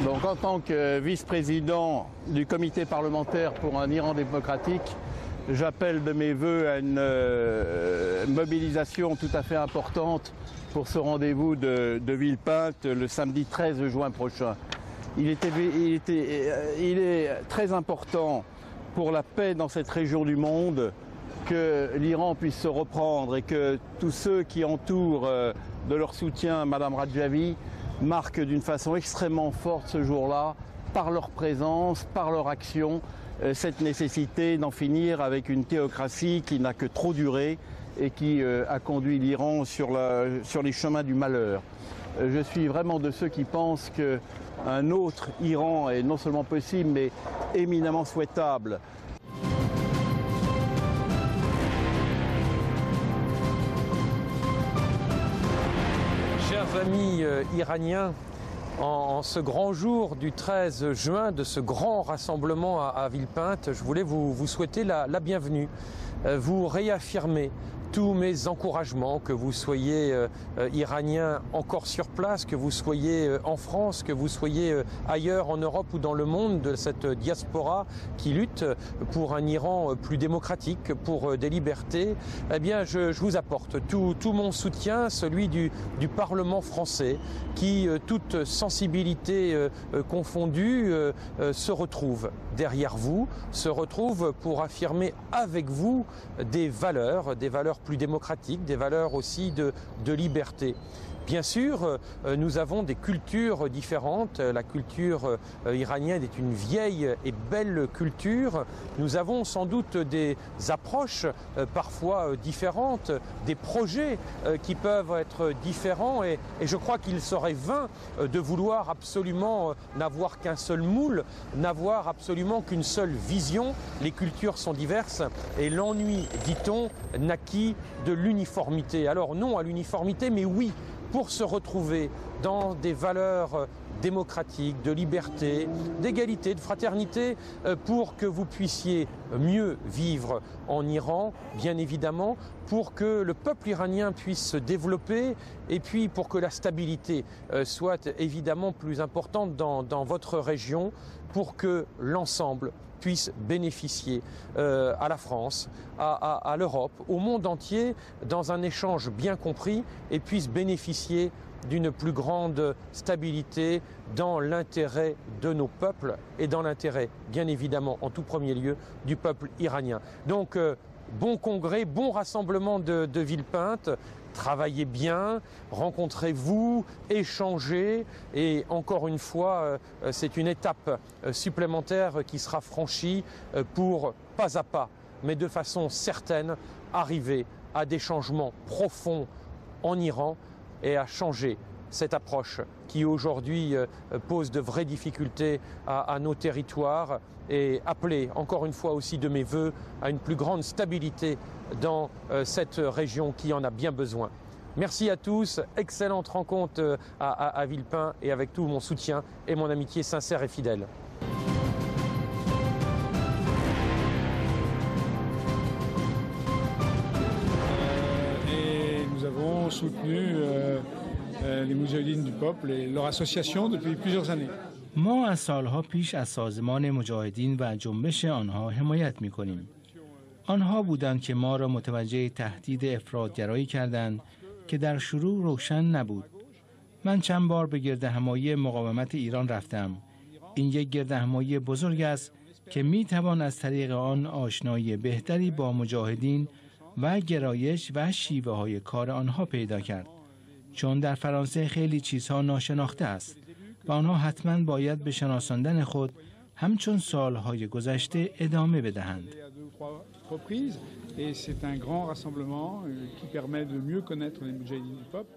Donc en tant que vice-président du comité parlementaire pour un Iran démocratique, j'appelle de mes voeux à une mobilisation tout à fait importante pour ce rendez-vous de Villepinte le samedi 13 juin prochain. Il est très important pour la paix dans cette région du monde que l'Iran puisse se reprendre et que tous ceux qui entourent de leur soutien Madame Rajavi marquent d'une façon extrêmement forte ce jour-là, par leur présence, par leur action, cette nécessité d'en finir avec une théocratie qui n'a que trop duré et qui a conduit l'Iran sur les chemins du malheur. Je suis vraiment de ceux qui pensent qu'un autre Iran est non seulement possible, mais éminemment souhaitable. Chers amis iraniens, en ce grand jour du 13 juin, de ce grand rassemblement à Villepinte, je voulais vous souhaiter la bienvenue, vous réaffirmer tous mes encouragements, que vous soyez iranien encore sur place, que vous soyez en France, que vous soyez ailleurs en Europe ou dans le monde, de cette diaspora qui lutte pour un Iran plus démocratique, pour des libertés. Eh bien, je vous apporte tout mon soutien, celui du Parlement français, qui, toute sensibilité confondue, se retrouve derrière vous, se retrouve pour affirmer avec vous des valeurs plus démocratiques, des valeurs aussi de liberté. Bien sûr, nous avons des cultures différentes. La culture iranienne est une vieille et belle culture. Nous avons sans doute des approches parfois différentes, des projets qui peuvent être différents et je crois qu'il serait vain de vouloir absolument n'avoir qu'un seul moule, n'avoir absolument qu'une seule vision. Les cultures sont diverses et l'ennui, dit-on, naquit de l'uniformité. Alors non à l'uniformité, mais oui, pour se retrouver dans des valeurs démocratiques, de liberté, d'égalité, de fraternité, pour que vous puissiez mieux vivre en Iran, bien évidemment, pour que le peuple iranien puisse se développer et puis pour que la stabilité soit évidemment plus importante dans votre région, pour que l'ensemble puisse bénéficier à la France, à l'Europe, au monde entier, dans un échange bien compris, et puisse bénéficier d'une plus grande stabilité dans l'intérêt de nos peuples et dans l'intérêt, bien évidemment, en tout premier lieu, du peuple iranien. Donc, bon congrès, bon rassemblement de Villepinte. Travaillez bien, rencontrez-vous, échangez et encore une fois, c'est une étape supplémentaire qui sera franchie pour, pas à pas, mais de façon certaine, arriver à des changements profonds en Iran et à changer cette approche qui aujourd'hui pose de vraies difficultés à nos territoires et appeler encore une fois aussi de mes voeux à une plus grande stabilité dans cette région qui en a bien besoin. Merci à tous, excellente rencontre à Villepinte et avec tout mon soutien et mon amitié sincère et fidèle. Et nous avons soutenu les Moudjahidines du peuple et leur association depuis plusieurs années. ما از سالها پیش از سازمان مجاهدین و جنبش آنها حمایت می‌کنیم. آنها بودند که ما را متوجه تهدید افراط‌گرایی کردند که در شروع روشن نبود. من چند بار به گردهمایی مقاومت ایران رفتم. این یک گردهمایی بزرگ است که می‌توان از طریق آن آشنایی بهتری با مجاهدین و گرایش و شیوه‌های کار آنها پیدا کرد. چون در فرانسه خیلی چیزها ناشناخته است و آنها حتما باید به شناساندن خود همچون سالهای گذشته ادامه بدهند. Et c'est un grand rassemblement qui permet de mieux connaître les Moudjahidines du peuple.